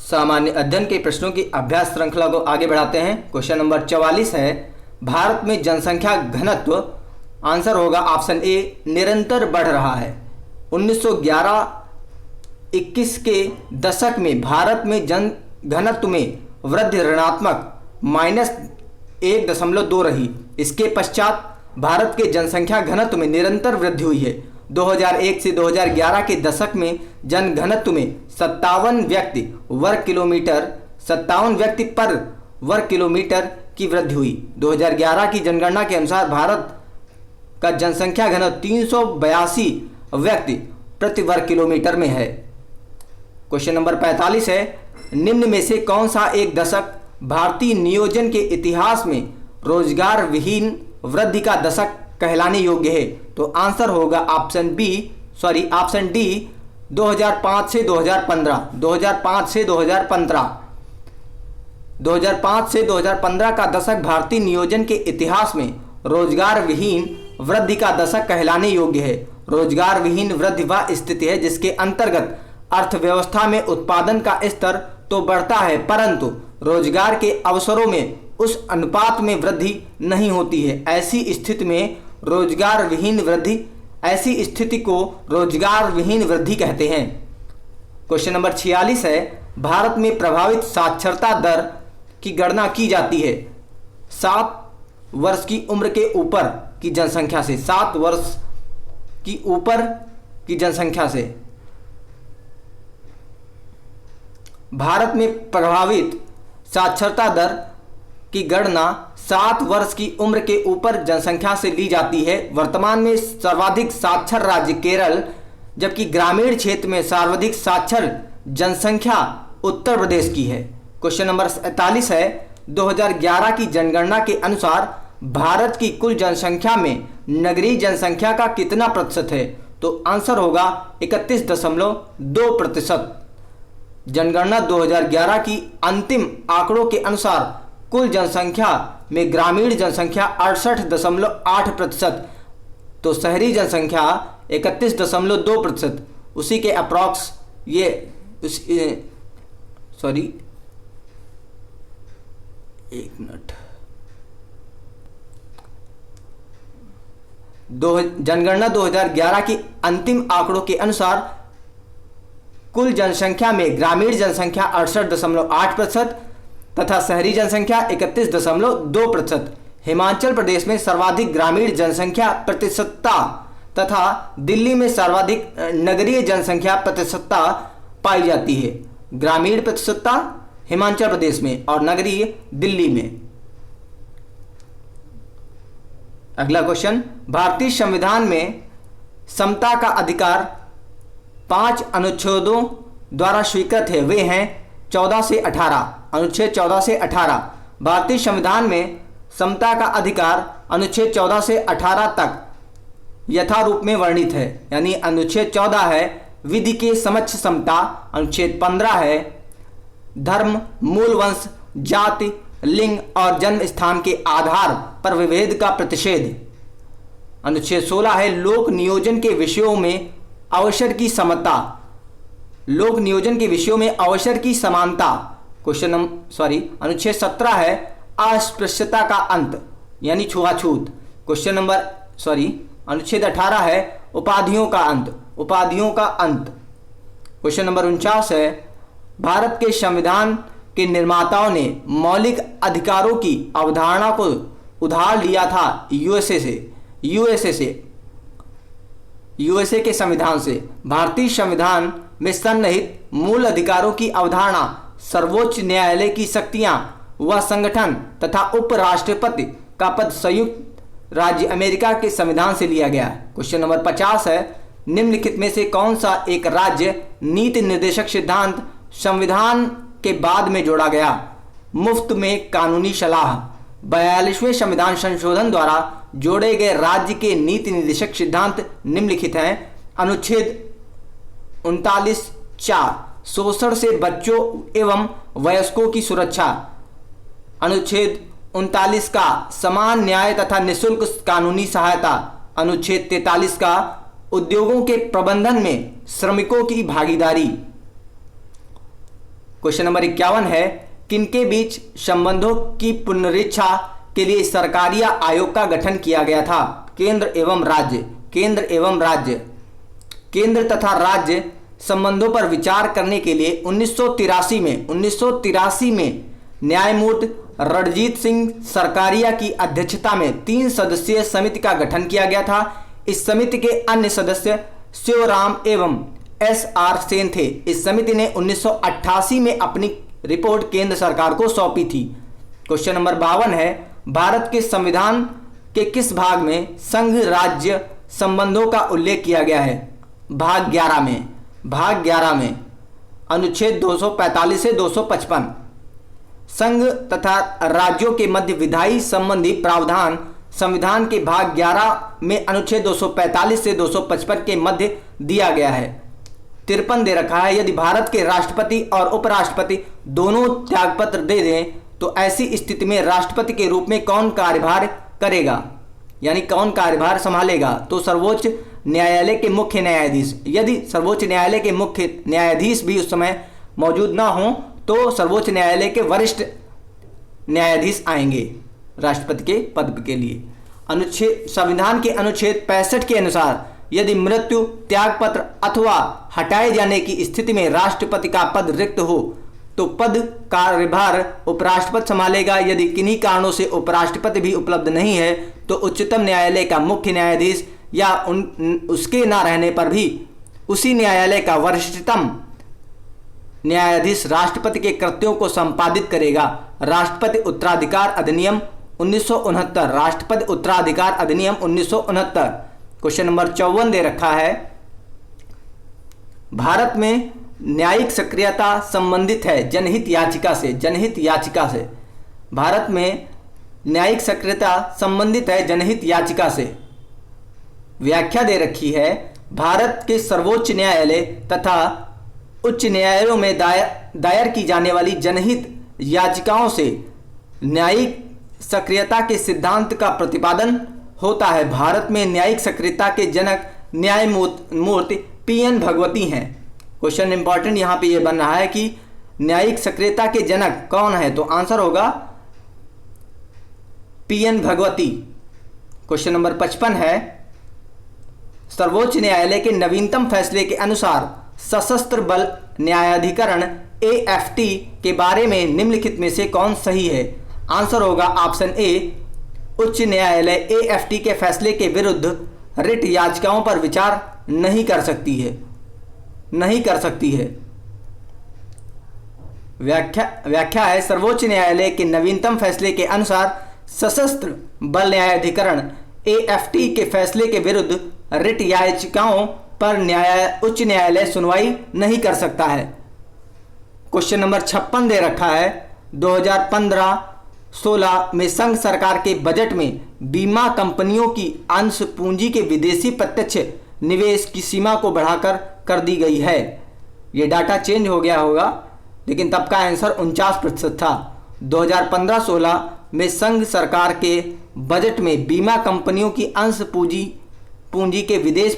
सामान्य अध्ययन के प्रश्नों की अभ्यास श्रृंखला को आगे बढ़ाते हैं। क्वेश्चन नंबर 44 है, भारत में जनसंख्या घनत्व, आंसर होगा ऑप्शन ए, निरंतर बढ़ रहा है। 1911-21 के दशक में भारत में जन घनत्व में वृद्धि ऋणात्मक -1.2 रही। इसके पश्चात भारत के जनसंख्या घनत्व में निरंतर वृद्धि हुई है। 2001 से 2011 के दशक में जन घनत्व में 57 व्यक्ति पर वर्ग किलोमीटर की वृद्धि हुई। 2011 की जनगणना के अनुसार भारत का जनसंख्या घनत्व 382 व्यक्ति प्रति वर्ग किलोमीटर में है। क्वेश्चन नंबर 45 है, निम्न में से कौन सा एक दशक भारतीय नियोजन के इतिहास में रोजगार विहीन वृद्धि का दशक कहलाने योग्य है? तो आंसर होगा ऑप्शन डी, 2005 से 2015। 2005 से 2015 का दशक भारतीय नियोजन के इतिहास में रोजगार विहीन वृद्धि का दशक कहलाने योग्य है। रोजगार विहीन वृद्धि वह स्थिति है जिसके अंतर्गत अर्थव्यवस्था में उत्पादन का स्तर तो बढ़ता है परंतु रोजगार के अवसरों में उस अनुपात में वृद्धि नहीं होती है। ऐसी स्थिति को रोजगार विहीन वृद्धि कहते हैं। क्वेश्चन नंबर 46 है, भारत में प्रभावित साक्षरता दर की गणना की जाती है 7 वर्ष की उम्र के ऊपर की जनसंख्या से। 7 वर्ष की ऊपर की जनसंख्या से भारत में प्रभावित साक्षरता दर की गणना 7 वर्ष की उम्र के ऊपर जनसंख्या से ली जाती है। वर्तमान में सर्वाधिक साक्षर राज्य केरल, जबकि ग्रामीण क्षेत्र में सर्वाधिक साक्षर जनसंख्या उत्तर प्रदेश की है। क्वेश्चन नंबर 47 है, 2011 की जनगणना के अनुसार भारत की कुल जनसंख्या में नगरीय जनसंख्या का कितना प्रतिशत है? तो आंसर होगा 31.2%। जनगणना 2011 की अंतिम आंकड़ों के अनुसार कुल जनसंख्या में ग्रामीण जनसंख्या 68.8%, तो शहरी जनसंख्या 31.2%। उसी के अप्रॉक्स जनगणना 2011 की अंतिम आंकड़ों के अनुसार कुल जनसंख्या में ग्रामीण जनसंख्या 68.8% तथा शहरी जनसंख्या 31.2%। हिमाचल प्रदेश में सर्वाधिक ग्रामीण जनसंख्या प्रतिशतता तथा दिल्ली में सर्वाधिक नगरीय जनसंख्या प्रतिशतता पाई जाती है। ग्रामीण प्रतिशतता हिमाचल प्रदेश में और नगरीय दिल्ली में। अगला क्वेश्चन, भारतीय संविधान में समता का अधिकार 5 अनुच्छेदों द्वारा स्वीकृत है। वे हैं 14 से 18। अनुच्छेद 14 से 18। भारतीय संविधान में समता का अधिकार अनुच्छेद 14 से 18 तक यथारूप में वर्णित है। यानी अनुच्छेद 14 है विधि के समक्ष समता, अनुच्छेद 15 है धर्म, मूल वंश, जाति, लिंग और जन्म स्थान के आधार पर विभेद का प्रतिषेध, अनुच्छेद 16 है लोक नियोजन के विषयों में अवसर की समता, लोक नियोजन के विषयों में अवसर की समानता। अनुच्छेद 17 है अस्पृश्यता का अंत यानी छुआछूत। अनुच्छेद 18 है उपाधियों का अंत। क्वेश्चन नंबर 49 है, भारत के संविधान के निर्माताओं ने मौलिक अधिकारों की अवधारणा को उधार लिया था यूएसए के संविधान से। भारतीय संविधान में सन्निहित मूल अधिकारों की अवधारणा सर्वोच्च न्यायालय की शक्तियां व संगठन तथा उपराष्ट्रपति का पद संयुक्त राज्य अमेरिका के संविधान से लिया गया। क्वेश्चन नंबर 50 है, निम्नलिखित में से कौन सा एक राज्य नीति निर्देशक सिद्धांत संविधान के बाद में जोड़ा गया? मुफ्त में कानूनी सलाह। 42वें संविधान संशोधन द्वारा जोड़े गए राज्य के नीति निर्देशक सिद्धांत निम्नलिखित हैं। अनुच्छेद 39(4) शोषण से बच्चों एवं वयस्कों की सुरक्षा। अनुच्छेद 39 का समान न्याय तथा निःशुल्क कानूनी सहायता। अनुच्छेद 43 का उद्योगों के प्रबंधन में श्रमिकों की भागीदारी। क्वेश्चन नंबर 51 है, किनके बीच संबंधों की पुनरीक्षा के लिए सरकारिया आयोग का गठन किया गया था? केंद्र एवं राज्य। केंद्र तथा राज्य संबंधों पर विचार करने के लिए 1983 में न्यायमूर्ति रणजीत सिंह सरकारिया की अध्यक्षता में 3 सदस्यीय समिति का गठन किया गया था। इस समिति के अन्य सदस्य शिवराम एवं SR सेन थे। इस समिति ने 1988 में अपनी रिपोर्ट केंद्र सरकार को सौंपी थी। क्वेश्चन नंबर 52 है, भारत के संविधान के किस भाग में संघ राज्य संबंधों का उल्लेख किया गया है? भाग 11 में अनुच्छेद 245 से 255। संघ तथा राज्यों के मध्य विधायी संबंधी प्रावधान संविधान के भाग 11 में अनुच्छेद 245 से 255 के मध्य दिया गया है। 53 दे रखा है, यदि भारत के राष्ट्रपति और उपराष्ट्रपति दोनों त्यागपत्र दे दें तो ऐसी स्थिति में राष्ट्रपति के रूप में कौन कार्यभार करेगा, यानी कौन कार्यभार संभालेगा? तो सर्वोच्च न्यायालय के मुख्य न्यायाधीश। यदि सर्वोच्च न्यायालय के मुख्य न्यायाधीश भी उस समय मौजूद ना हो तो सर्वोच्च न्यायालय के वरिष्ठ न्यायाधीश आएंगे राष्ट्रपति के पद के लिए। संविधान के अनुच्छेद 65 के अनुसार यदि मृत्यु, त्यागपत्र अथवा हटाए जाने की स्थिति में राष्ट्रपति का पद रिक्त हो तो पद कार्यभार उपराष्ट्रपति संभालेगा। यदि किन्हीं कारणों से उपराष्ट्रपति भी उपलब्ध नहीं है तो उच्चतम न्यायालय का मुख्य न्यायाधीश या उसके ना रहने पर भी उसी न्यायालय का वरिष्ठतम न्यायाधीश राष्ट्रपति के कृत्यों को संपादित करेगा। राष्ट्रपति उत्तराधिकार अधिनियम 1969। राष्ट्रपति उत्तराधिकार अधिनियम 1969। क्वेश्चन नंबर 54 दे रखा है, भारत में न्यायिक सक्रियता संबंधित है जनहित याचिका से। भारत में न्यायिक सक्रियता संबंधित है जनहित याचिका से। व्याख्या दे रखी है, भारत के सर्वोच्च न्यायालय तथा उच्च न्यायालयों में दायर की जाने वाली जनहित याचिकाओं से न्यायिक सक्रियता के सिद्धांत का प्रतिपादन होता है। भारत में न्यायिक सक्रियता के जनक न्यायमूर्ति PN भगवती हैं। क्वेश्चन इंपॉर्टेंट यहाँ पे ये बन रहा है कि न्यायिक सक्रियता के जनक कौन है, तो आंसर होगा PN भगवती। क्वेश्चन नंबर 55 है, सर्वोच्च न्यायालय के नवीनतम फैसले के अनुसार सशस्त्र बल न्यायाधिकरण AFT के बारे में निम्नलिखित में से कौन सही है? आंसर होगा ऑप्शन ए, उच्च न्यायालय AFT के फैसले के विरुद्ध रिट याचिकाओं पर विचार नहीं कर सकती है। व्याख्या है, सर्वोच्च न्यायालय के नवीनतम फैसले के अनुसार सशस्त्र बल न्यायाधिकरण AFT के फैसले के विरुद्ध रिट याचिकाओं पर उच्च न्यायालय सुनवाई नहीं कर सकता है। क्वेश्चन नंबर 56 दे रखा है, 2015-16 में संघ सरकार के बजट में बीमा कंपनियों की अंश पूंजी के विदेशी प्रत्यक्ष निवेश की सीमा को बढ़ाकर कर दी गई है। ये डाटा चेंज हो गया होगा, लेकिन तब का आंसर 49% था। 2015-16 में संघ सरकार के बजट में बीमा कंपनियों की अंश पूंजी के विदेशी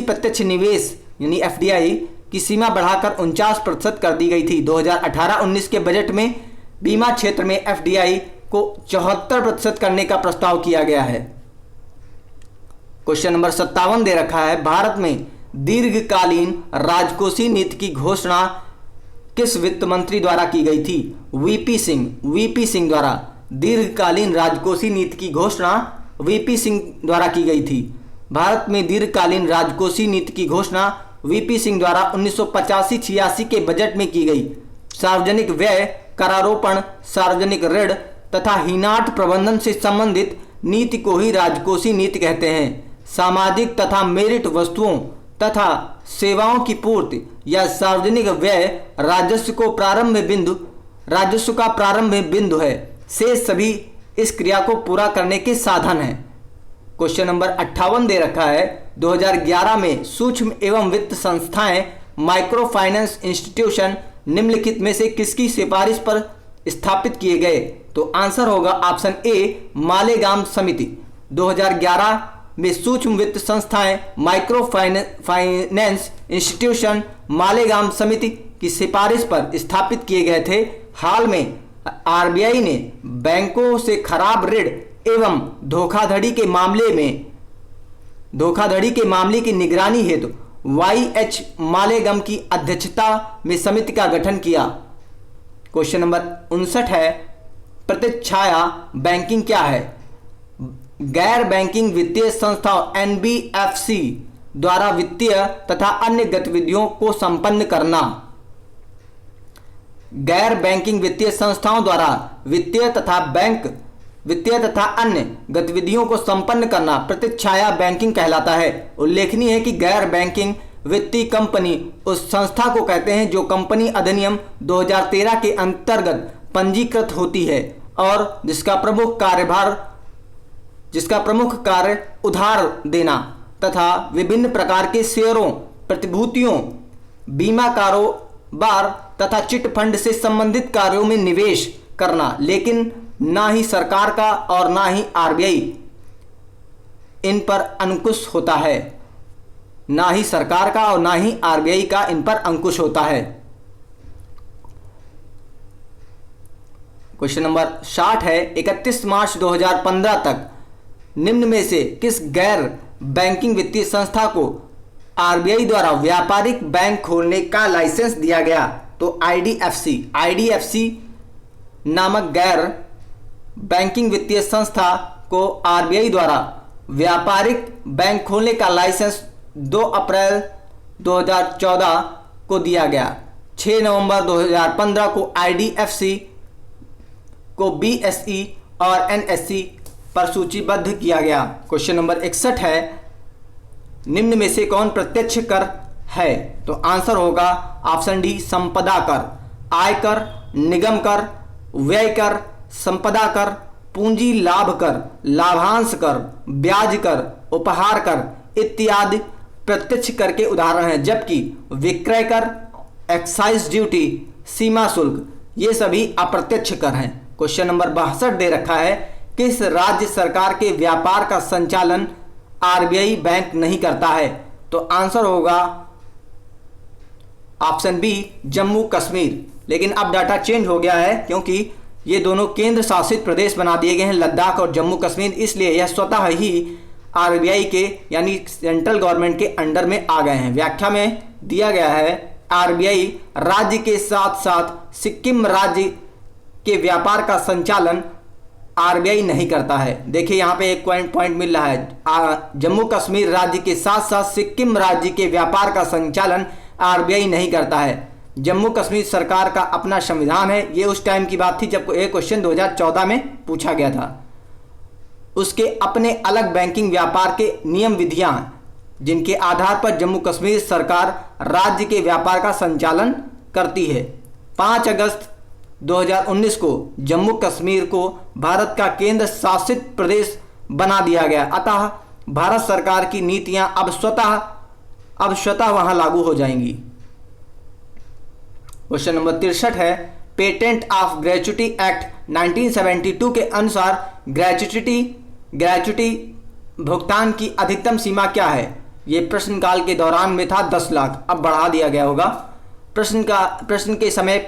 प्रत्यक्ष निवेश यानी FDI की सीमा बढ़ाकर 49% कर दी गई थी। 2018-19 के बजट में बीमा क्षेत्र में FDI को 74% करने का प्रस्ताव किया गया है। क्वेश्चन नंबर 57 दे रखा है, भारत में दीर्घकालीन राजकोषीय नीति की घोषणा किस वित्त मंत्री द्वारा की गई थी? VP सिंह द्वारा दीर्घकालीन राजकोषीय नीति की घोषणा VP सिंह द्वारा की गई थी। भारत में दीर्घकालीन राजकोषीय नीति की घोषणा VP सिंह द्वारा 1985-86 के बजट में की गई। सार्वजनिक व्यय, करारोपण, सार्वजनिक ऋण तथा हीनाट प्रबंधन से संबंधित नीति को ही राजकोषीय नीति कहते हैं। सामाजिक तथा मेरिट वस्तुओं तथा सेवाओं की पूर्ति या सार्वजनिक व्यय राजस्व का प्रारंभ बिंदु है। शेष सभी इस क्रिया को पूरा करने के साधन हैं। क्वेश्चन नंबर 58 दे रखा है, 2011 में सूक्ष्म एवं वित्त संस्थाएं माइक्रो फाइनेंस इंस्टीट्यूशन निम्नलिखित में से किसकी सिफारिश पर स्थापित किए गए? तो आंसर होगा ऑप्शन ए, मालेगाम समिति। 2011 में सूक्ष्म वित्त संस्थाएं, माइक्रो फाइनेंस इंस्टीट्यूशन मालेगांव समिति की सिफारिश पर स्थापित किए गए थे। हाल में आरबीआई ने बैंकों से खराब ऋण एवं धोखाधड़ी के मामले की निगरानी हेतु YH मालेगांव की अध्यक्षता में समिति का गठन किया। क्वेश्चन नंबर 59 है, प्रतिच्छाया बैंकिंग क्या है? गैर बैंकिंग वित्तीय संस्थाओं NBFC द्वारा वित्तीय तथा अन्य गतिविधियों को संपन्न करना। गैर बैंकिंग वित्तीय संस्थाओं द्वारा वित्तीय तथा अन्य गतिविधियों को संपन्न करना प्रतिच्छाया बैंकिंग कहलाता है। उल्लेखनीय है कि गैर बैंकिंग वित्तीय कंपनी उस संस्था को कहते हैं जो कंपनी अधिनियम 2013 के अंतर्गत पंजीकृत होती है और जिसका प्रमुख कार्य उधार देना तथा विभिन्न प्रकार के शेयरों, प्रतिभूतियों, बीमा कारोबार तथा चिट फंड से संबंधित कार्यों में निवेश करना, लेकिन ना ही सरकार का और ना ही आरबीआई इन पर अंकुश होता है। ना ही सरकार का और ना ही आरबीआई का इन पर अंकुश होता है। क्वेश्चन नंबर 60 है, 31 मार्च 2015 तक निम्न में से किस गैर बैंकिंग वित्तीय संस्था को आरबीआई द्वारा व्यापारिक बैंक खोलने का लाइसेंस दिया गया? तो आईडीएफसी नामक गैर बैंकिंग वित्तीय संस्था को आरबीआई द्वारा व्यापारिक बैंक खोलने का लाइसेंस 2 अप्रैल 2014 को दिया गया। 6 नवंबर 2015 को आईडीएफसी को बीएसई और एनएसई पर सूचीबद्ध किया गया। क्वेश्चन नंबर 61 है, निम्न में से कौन प्रत्यक्ष कर है? तो आंसर होगा ऑप्शन डी संपदा कर। आयकर, निगम कर, व्यय कर, संपदा कर, पूंजी लाभ कर, लाभांश कर, ब्याज कर, उपहार कर इत्यादि प्रत्यक्ष कर के उदाहरण हैं, जबकि विक्रय कर, एक्साइज ड्यूटी, सीमा शुल्क ये सभी अप्रत्यक्ष कर हैं। क्वेश्चन नंबर 62 दे रखा है, किस राज्य सरकार के व्यापार का संचालन आरबीआई बैंक नहीं करता है? तो आंसर होगा ऑप्शन बी जम्मू कश्मीर। लेकिन अब डाटा चेंज हो गया है क्योंकि ये दोनों केंद्र शासित प्रदेश बना दिए गए हैं, लद्दाख और जम्मू कश्मीर, इसलिए यह स्वतः ही आरबीआई के यानी सेंट्रल गवर्नमेंट के अंडर में आ गए हैं। व्याख्या में दिया गया है, आरबीआई राज्य के साथ साथ सिक्किम राज्य के व्यापार का संचालन आरबीआई नहीं करता है। देखिए यहाँ पे एक पॉइंट मिल रहा है, जम्मू कश्मीर राज्य के साथ साथ सिक्किम राज्य के व्यापार का संचालन आरबीआई नहीं करता है। जम्मू कश्मीर सरकार का अपना संविधान है। ये उस टाइम की बात थी जब एक क्वेश्चन 2014 में पूछा गया था। उसके अपने अलग बैंकिंग व्यापार के नियम विधियां जिनके आधार पर जम्मू कश्मीर सरकार राज्य के व्यापार का संचालन करती है। 5 अगस्त 2019 को जम्मू कश्मीर को भारत का केंद्र शासित प्रदेश बना दिया गया, अतः भारत सरकार की नीतियां अब स्वतः वहां लागू हो जाएंगी। क्वेश्चन नंबर 63 है, पेटेंट ऑफ ग्रेच्युटी एक्ट 1972 के अनुसार ग्रेच्युटी भुगतान की अधिकतम सीमा क्या है? ये प्रश्नकाल के दौरान में था 10 लाख, अब बढ़ा दिया गया होगा। प्रश्न के समय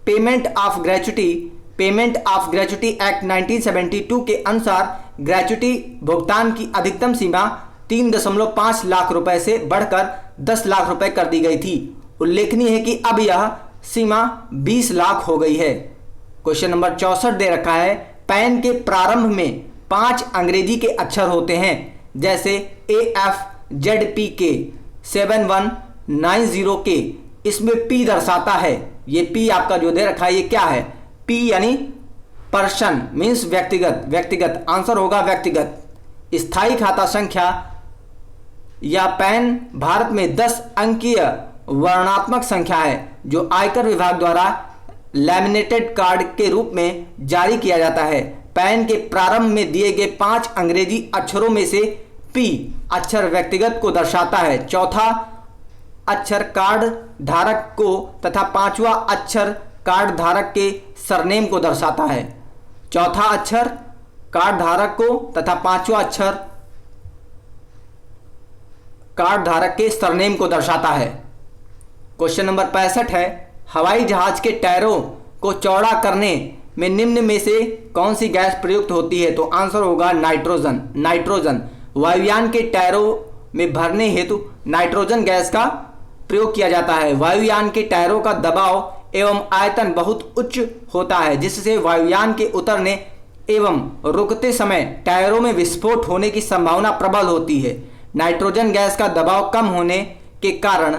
पेमेंट ऑफ ग्रेच्युटी एक्ट 1972 के अनुसार ग्रेच्युटी भुगतान की अधिकतम सीमा 3.5 लाख रुपए से बढ़कर 10 लाख रुपए कर दी गई थी। उल्लेखनीय है कि अब यह सीमा 20 लाख हो गई है। क्वेश्चन नंबर 64 दे रखा है, पैन के प्रारंभ में 5 अंग्रेजी के अक्षर होते हैं, जैसे AFZPK 7190K। इसमें P दर्शाता है, ये P आपका जो दे रखा है ये क्या है? P यानी पर्सन मीन्स व्यक्तिगत, आंसर होगा व्यक्तिगत। स्थायी खाता संख्या या पैन भारत में 10 अंकीय वर्णात्मक संख्या है जो आयकर विभाग द्वारा लैमिनेटेड कार्ड के रूप में जारी किया जाता है। पैन के प्रारंभ में दिए गए 5 अंग्रेजी अक्षरों में से P अक्षर व्यक्तिगत को दर्शाता है, चौथा अक्षर कार्ड धारक को तथा 5वां अक्षर कार्ड धारक के सरनेम को दर्शाता है। चौथा अक्षर कार्ड धारक को तथा 5वां अक्षर कार्ड धारक के सरनेम को दर्शाता है। क्वेश्चन नंबर 65 है, हवाई जहाज के टायरों को चौड़ा करने में निम्न में से कौन सी गैस प्रयुक्त होती है? तो आंसर होगा नाइट्रोजन। वायुयान के टायरों में भरने हेतु नाइट्रोजन गैस का प्रयोग किया जाता है। वायुयान के टायरों का दबाव एवं आयतन बहुत उच्च होता है, जिससे वायुयान के उतरने एवं रुकते समय टायरों में विस्फोट होने की संभावना प्रबल होती है। नाइट्रोजन गैस का दबाव कम होने के कारण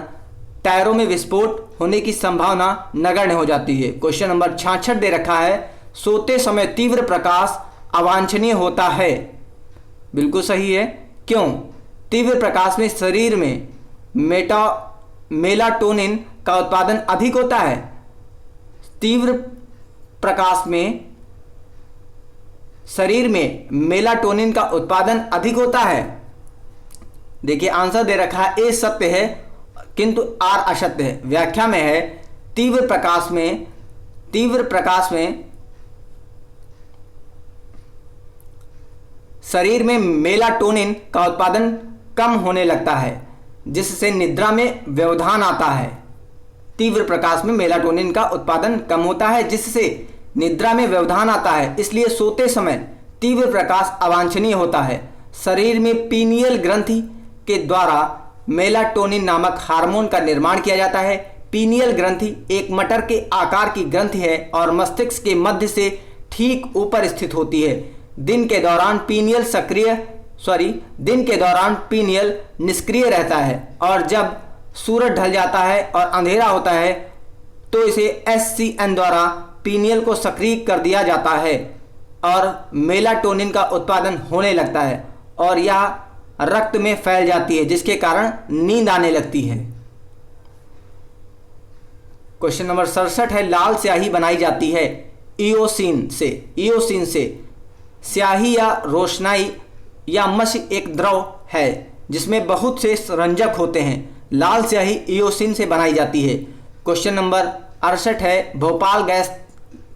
टायरों में विस्फोट होने की संभावना नगण्य हो जाती है। क्वेश्चन नंबर 66 दे रखा है, सोते समय तीव्र प्रकाश अवांछनीय होता है। बिल्कुल सही है। क्यों? तीव्र प्रकाश में शरीर में मेलाटोनिन का उत्पादन अधिक होता है। तीव्र प्रकाश में शरीर में मेलाटोनिन का उत्पादन अधिक होता है। देखिए आंसर दे रखा है, ए सत्य है किंतु आर असत्य है। व्याख्या में है, तीव्र प्रकाश में शरीर में मेलाटोनिन का उत्पादन कम होने लगता है, जिससे निद्रा में व्यवधान आता है। तीव्र प्रकाश में मेलाटोनिन का उत्पादन कम होता है, जिससे निद्रा में व्यवधान आता है, इसलिए सोते समय तीव्र प्रकाश अवांछनीय होता है। शरीर में पीनियल ग्रंथि के द्वारा मेलाटोनिन नामक हार्मोन का निर्माण किया जाता है। पीनियल ग्रंथि एक मटर के आकार की ग्रंथि है और मस्तिष्क के मध्य से ठीक ऊपर स्थित होती है। दिन के दौरान पीनियल निष्क्रिय रहता है और जब सूरज ढल जाता है और अंधेरा होता है तो इसे SCN द्वारा पीनियल को सक्रिय कर दिया जाता है और मेलाटोनिन का उत्पादन होने लगता है और यह रक्त में फैल जाती है, जिसके कारण नींद आने लगती है। क्वेश्चन नंबर 67 है, लाल स्याही बनाई जाती है इओसिन से। स्याही या रोशनाई या मसी एक द्रव है जिसमें बहुत से रंजक होते हैं। लाल स्याही इओसिन से बनाई जाती है। क्वेश्चन नंबर 68 है, भोपाल गैस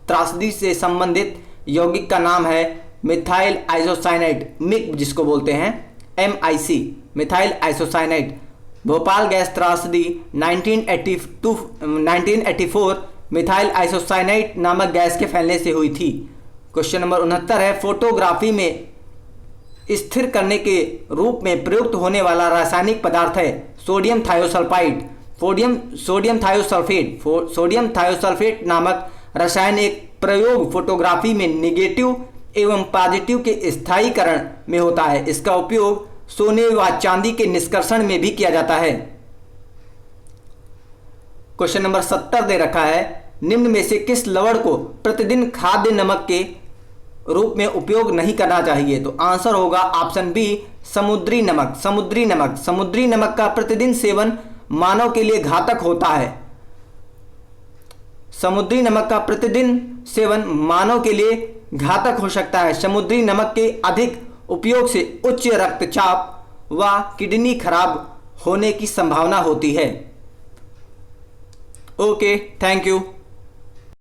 त्रासदी से संबंधित यौगिक का नाम है मिथाइल आइसोसाइनेट, मिक जिसको बोलते हैं, MIC, methyl isocyanate. Bhopal gas त्रासदी 1984 मिथाइल आइसोसाइनेट नामक गैस के फैलने से हुई थी। क्वेश्चन नंबर 69 है, फोटोग्राफी में स्थिर करने के रूप में प्रयुक्त होने वाला रासायनिक पदार्थ है सोडियम थायोसल्फेट नामक रसायन एक प्रयोग फोटोग्राफी में निगेटिव एवं पॉजिटिव के स्थायीकरण में होता है। इसका उपयोग सोने व चांदी के निष्कर्षण में भी किया जाता है। क्वेश्चन नंबर 70 दे रखा है, निम्न में से किस लवण को प्रतिदिन खाद्य नमक के रूप में उपयोग नहीं करना चाहिए? तो आंसर होगा ऑप्शन बी, समुद्री नमक का प्रतिदिन सेवन मानव के लिए घातक होता है। समुद्री नमक का प्रतिदिन सेवन मानव के लिए घातक हो सकता है। समुद्री नमक के अधिक उपयोग से उच्च रक्तचाप व किडनी खराब होने की संभावना होती है। Okay, thank you.